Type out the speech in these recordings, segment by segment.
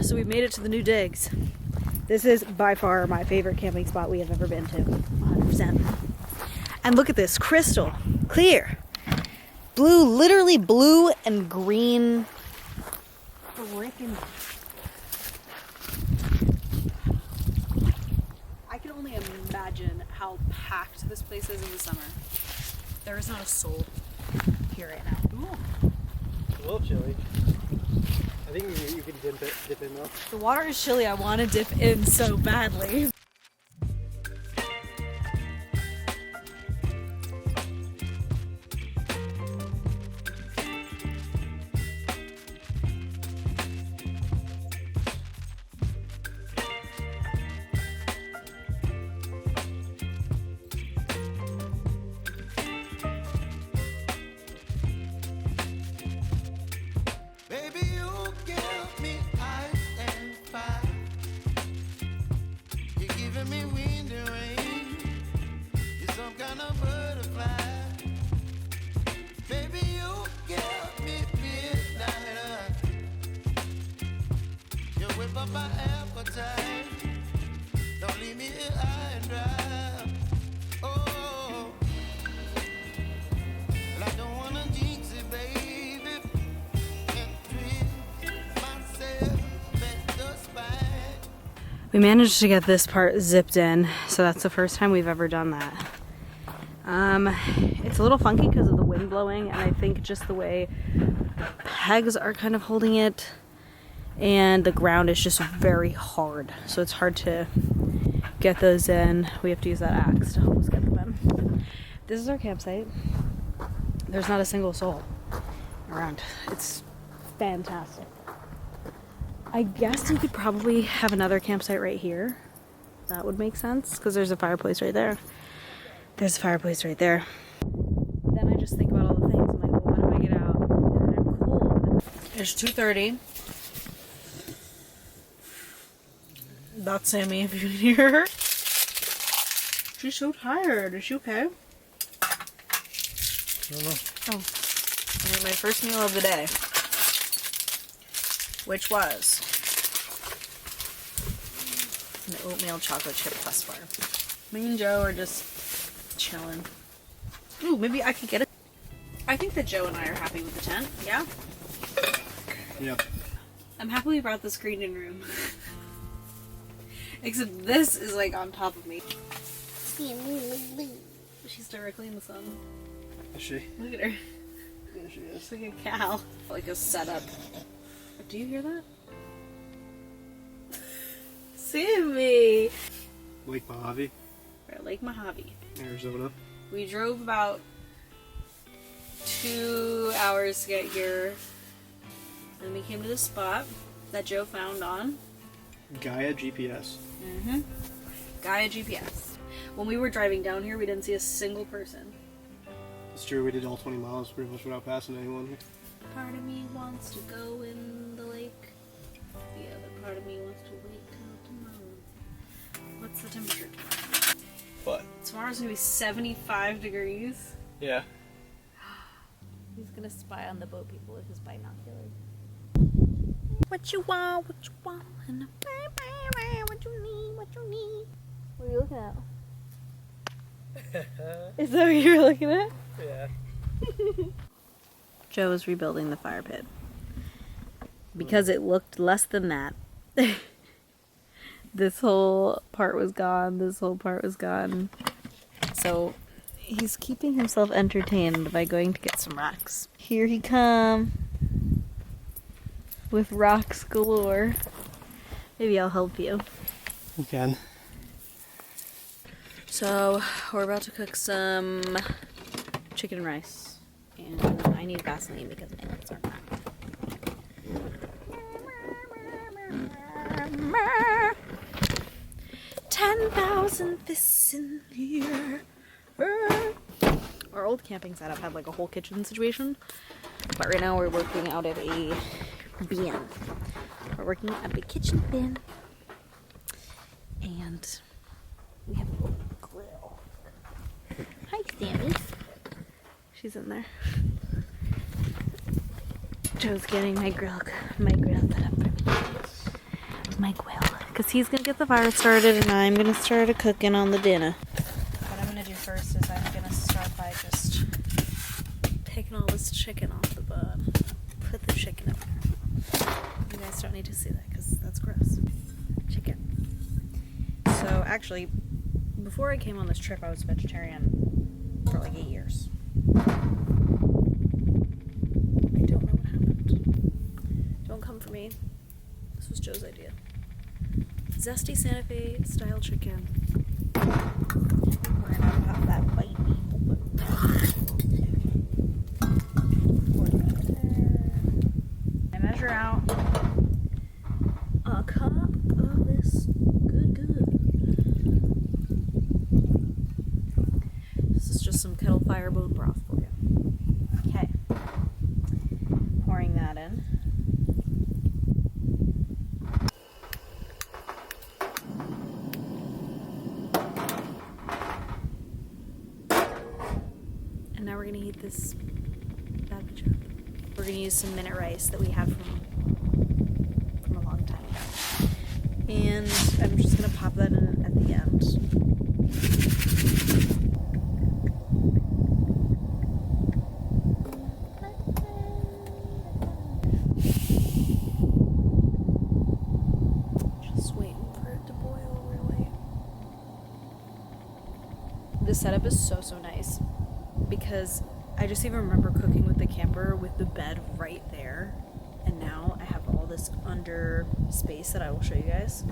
So we've made it to the new digs. This is by far my favorite camping spot we have ever been to, 100%. And look at this, crystal clear. Blue, literally blue and green. Freaking. I can only imagine how packed this place is in the summer. There is not a soul here right now. Ooh. It's a little chilly. I think you can dip in though. The water is chilly. I want to dip in so badly. Don't leave me here high and dry. Oh, I don't wanna jinx it, baby. And twist myself at the spine. We managed to get this part zipped in, so that's the first time we've ever done that. It's a little funky because of the wind blowing, and I think just the way the pegs are kind of holding it, and the ground is just very hard, so it's hard to get those in. We have to use that axe to help us get them in. This is our campsite. There's not a single soul around. It's fantastic. I guess you could probably have another campsite right here. That would make sense, because there's a fireplace right there. There's a fireplace right there. Then I just think about all the things. I'm like, well, when do I get out? And then I'm cold. It's 2:30. That's Sammy, if you can hear her. She's so tired. Is she okay? I don't know. Oh. I made my first meal of the day, which was an oatmeal chocolate chip plus bar. Me and Joe are just chilling. Ooh, maybe I could get it. I think that Joe and I are happy with the tent. Yeah? Yep. I'm happy we brought the screen in room. Except this is like on top of me. She's directly in the sun. Is she? Look at her. Yeah, she is. It's like a cow. Like a setup. Do you hear that? Sammy! Lake Mohave, We're at Lake Mohave, Arizona. We drove about 2 hours to get here. Then we came to this spot that Joe found on Gaia GPS. Mm-hmm. Gaia GPS. When we were driving down here, we didn't see a single person. It's true, we did all 20 miles pretty much without passing anyone. Part of me wants to go in the lake. The other part of me wants to wait till tomorrow. What's the temperature tomorrow? What? Tomorrow's gonna be 75 degrees. Yeah. He's gonna spy on the boat people with his binoculars. What you want, what you want, and what you need, what you need. What are you looking at? Is that what you're looking at? Yeah. Joe was rebuilding the fire pit. Because it looked less than that. This whole part was gone, this whole part was gone. So he's keeping himself entertained by going to get some rocks. Here he come. With rocks galore. Maybe I'll help you. You can. So we're about to cook some chicken and rice. And I need Vaseline because my lips are not. 10,000 fists in here. Our old camping setup had like a whole kitchen situation. But right now we're working out of a bin. We're working out of a kitchen bin. And we have a little grill. Hi, Sammy. She's in there. Joe's getting my grill set up for me. because he's gonna get the fire started and I'm gonna start cooking on the dinner. What I'm gonna do first is I'm gonna start by just taking all this chicken off the bone. Put the chicken up there. You guys don't need to see that because that's gross. Chicken. So actually, before I came on this trip, I was vegetarian for like 8 years. I don't know what happened. Don't come for me. This was Joe's idea. Zesty Santa Fe style chicken. We're gonna pop that bite. I measure out a cup of this good. This is just some kettle fire bone broth for you. Okay. Pouring that in. And now we're gonna heat this bad bitch up. We're gonna use some minute rice that we had from a long time ago. And I'm just gonna pop that in at the end. Just waiting for it to boil really. The setup is so nice because I just even remember cooking with the camper with the bed right there, and now I have all this under space that I will show you guys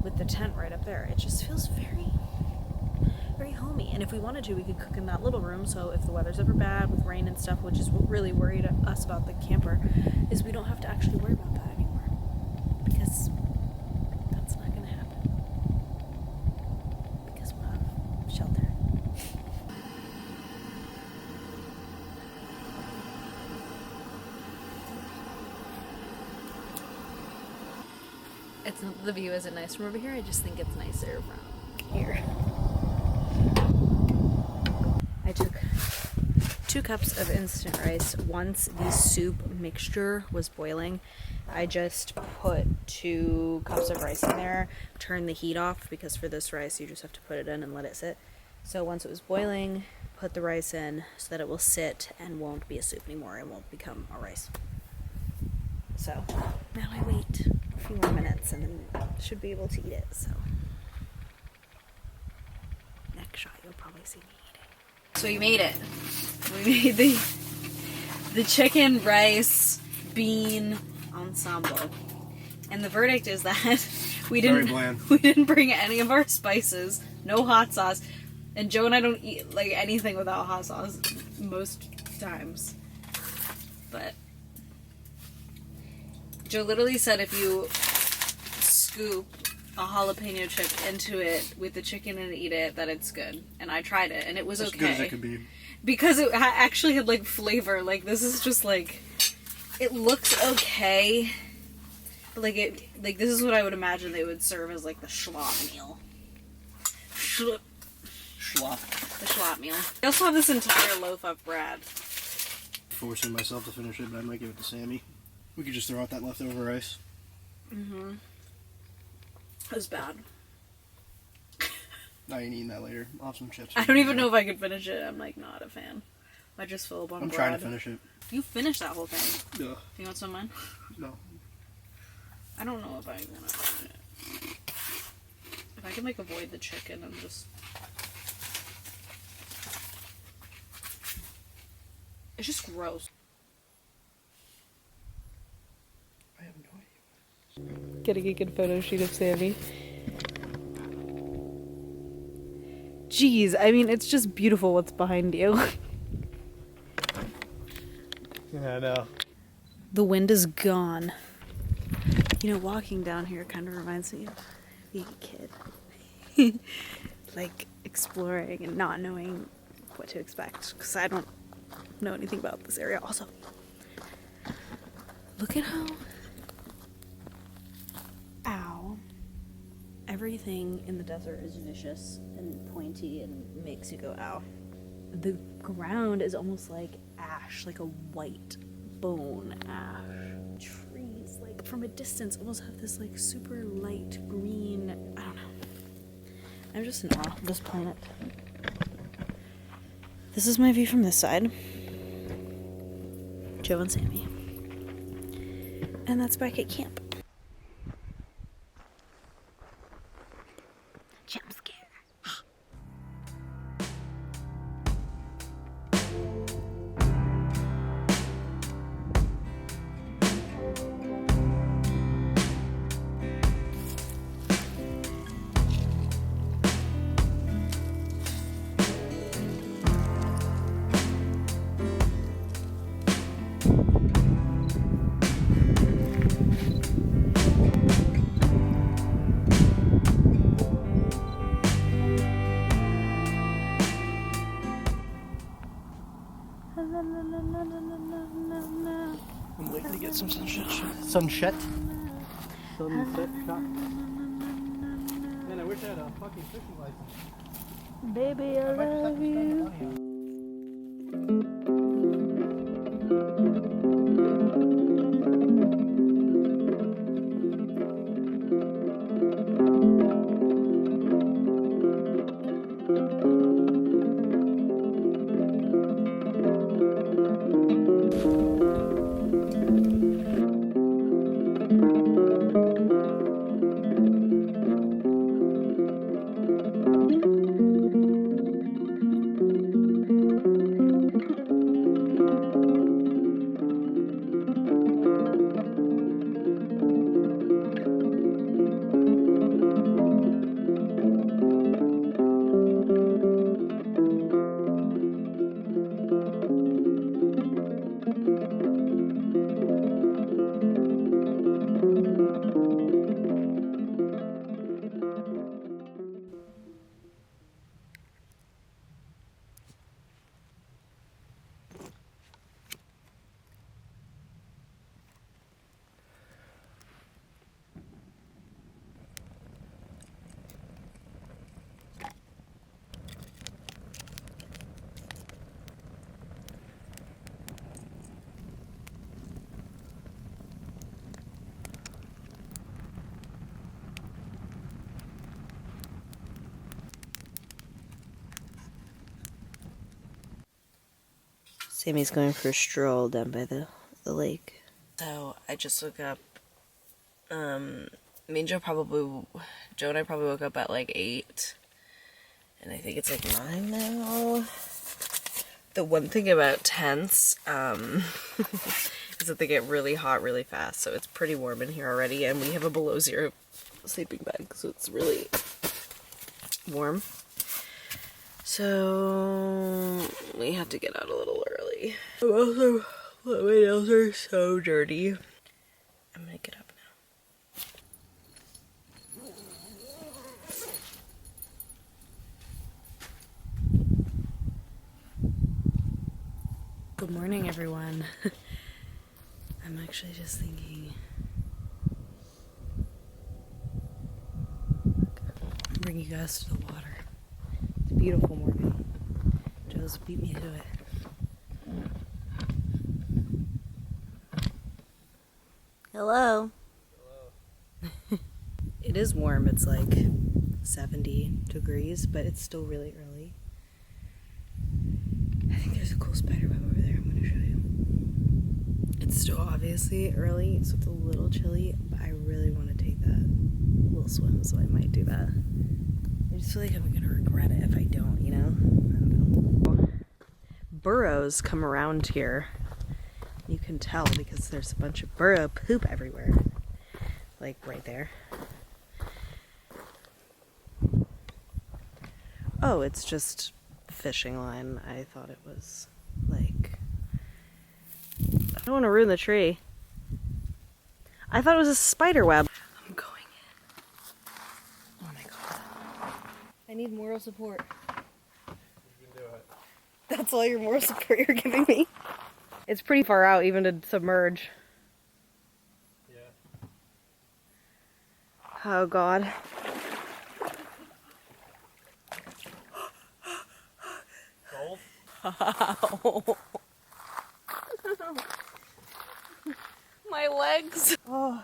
with the tent right up there. It just feels very homey, and if we wanted to, we could cook in that little room, so if the weather's ever bad with rain and stuff, which is what really worried us about the camper, is we don't have to actually worry about that anymore, because that's not going to happen, because we'll have shelter. The view isn't nice from over here. I just think it's nicer from here. I took 2 cups of instant rice. Once the soup mixture was boiling, I just put 2 cups of rice in there, turned the heat off, because for this rice you just have to put it in and let it sit. So once it was boiling, put the rice in so that it will sit and won't be a soup anymore. It won't become a rice. So now I wait a few more minutes and then should be able to eat it. So next shot you'll probably see me eat it. So we made it. We made the chicken, rice, bean ensemble. And the verdict is that we didn't bring any of our spices, no hot sauce. And Joe and I don't eat like anything without hot sauce most times. But Joe literally said if you scoop a jalapeno chip into it with the chicken and eat it, that it's good. And I tried it, and it was okay. As good as it could be. Because it actually had, like, flavor. Like, this is just, like, it looks okay. But, like, this is what I would imagine they would serve as, like, the schlop meal. Schlop. The schlop meal. I also have this entire loaf of bread. Forcing myself to finish it, but I might give it to Sammy. We could just throw out that leftover rice. Mm-hmm. It was bad. I ain't eating that later. I'll have some chips. I don't even know if I could finish it. I'm, like, not a fan. I just fill up on bread. I'm trying to finish it. You finished that whole thing. Ugh. You want some of mine? No. I don't know if I want to finish it. If I can, like, avoid the chicken and just... It's just gross. I have no idea. Getting a good photo shoot of Sammy. Jeez, I mean, it's just beautiful what's behind you. Yeah, I know. The wind is gone. You know, walking down here kind of reminds me of being a kid. Like, exploring and not knowing what to expect. Because I don't know anything about this area. Also, look at how... Ow. Everything in the desert is vicious and pointy and makes you go, ow. The ground is almost like ash, like a white bone ash. Trees, like from a distance almost have this like super light green, I don't know. I'm just in awe of this planet. This is my view from this side. Joe and Sammy. And that's back at camp. Jump scare. I'm waiting to get some sunset shot. Man, I wish I had a fucking fishing license. Baby, I love you. Sammy's going for a stroll down by the lake. So I just woke up. Me and Joe and I probably woke up at like 8. And I think it's like 9 now. The one thing about tents, is that they get really hot really fast. So it's pretty warm in here already. And we have a below zero sleeping bag. So it's really warm. So we have to get out a little early. My nails are so dirty. I'm gonna get up now. Good morning, everyone. I'm actually just thinking I'll bring you guys to the water. It's a beautiful morning. Joe's beat me to it. Hello. Hello. It is warm. It's like 70 degrees, but it's still really early. I think there's a cool spider web over there. I'm going to show you. It's still obviously early, so it's a little chilly, but I really want to take that little swim, so I might do that. I just feel like I'm going to regret it if I don't, you know? I don't know. Burrows come around here. You can tell because there's a bunch of burrow poop everywhere. Like right there. Oh, it's just fishing line. I thought it was like... I don't want to ruin the tree. I thought it was a spider web. I'm going in. Oh my god. I need moral support. You can do it. That's all your moral support you're giving me? It's pretty far out even to submerge. Yeah. Oh god. Cold? My legs. Oh,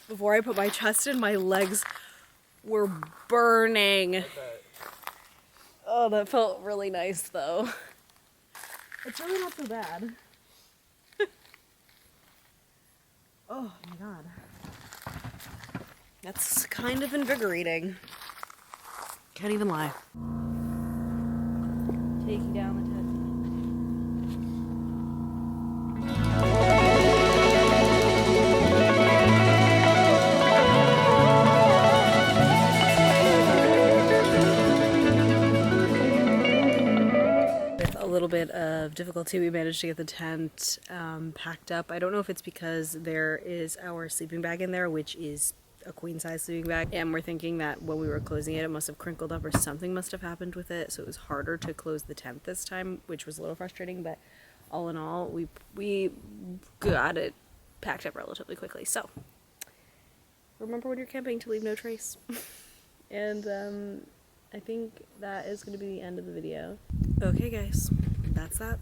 Before I put my chest in, my legs were burning. Oh, that felt really nice though. It's really not so bad. Oh my god. That's kind of invigorating. Can't even lie. Taking down the tent. With a little bit of difficulty, we managed to get the tent packed up. I don't know if it's because there is our sleeping bag in there, which is a queen size sleeping bag, and we're thinking that when we were closing it, it must have crinkled up or something must have happened with it, so it was harder to close the tent this time, which was a little frustrating. But all in all, we got it packed up relatively quickly. So remember when you're camping to leave no trace. And I think that is going to be the end of the video. Okay guys, that's that.